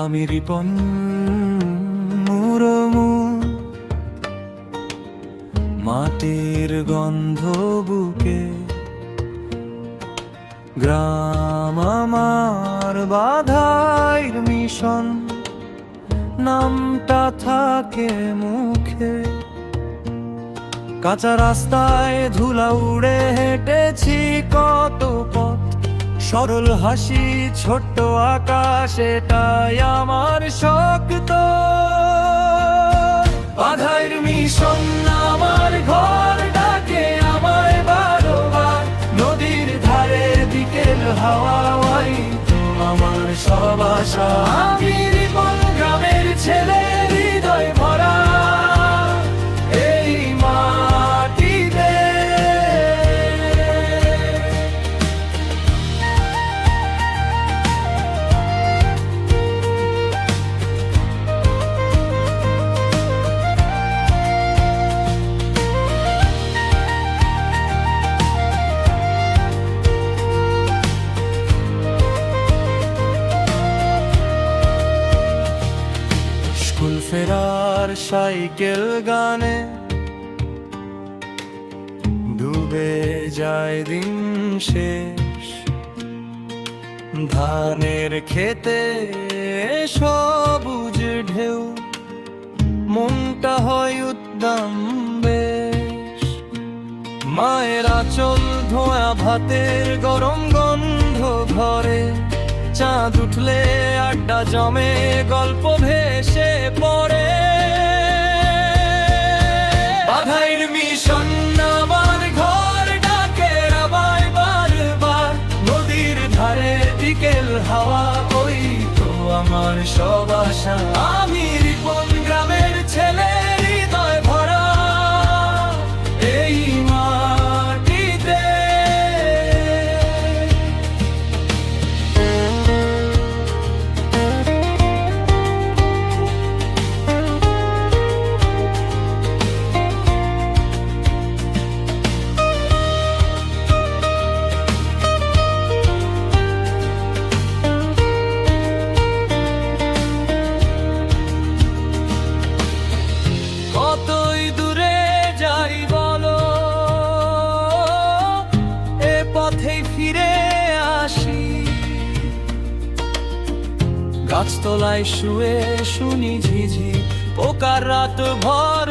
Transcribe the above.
আমি রিপন মুরমু, মাটির গন্ধ বুকে, গ্রাম আমার বাধাইর মিশন, নামটা থাকে মুখে। কাঁচা রাস্তায় ধুলা উড়ে হেঁটেছি কত পথ, সরল হাসি ছোট্ট আকাশ, এটাই আমার শক্ত। বাধাইর মিশন আমার ঘর ডাকে আমায় বারবার, নদীর ধারে বিকেল হাওয়াই তো আমার সব আশা। আমি রিপন গ্রামের ছেলে, হৃদয় ভরা এই মাটিতে। স্কুল ফেরার সাইকেল গানে ডুবে যায় দিন শেষ, ধানের খেতে সবুজ ঢেউ, মনটা হয় উদ্দাম বেশ। মায়ের আঁচল ধোঁয়া ভাতের গরম গন্ধ ঘরে, চাঁদ উঠলে আড্ডা জমে, গল্প ভেসে পড়ে। বাধাইর মিশন আমার ঘর ডাকে আমায় বারবার, নদীর ধারে বিকেল হাওয়া ওই তো আমার সব আশা। আমি রিপন গ্রামের ছেলে, হৃদয় ভরা এই মাটিতে। কতই দূরে যাই বলো, এ পথেই ফিরে আসি। গাছতলায় শুয়ে শুনি ঝিঝি পোকার রাত ভর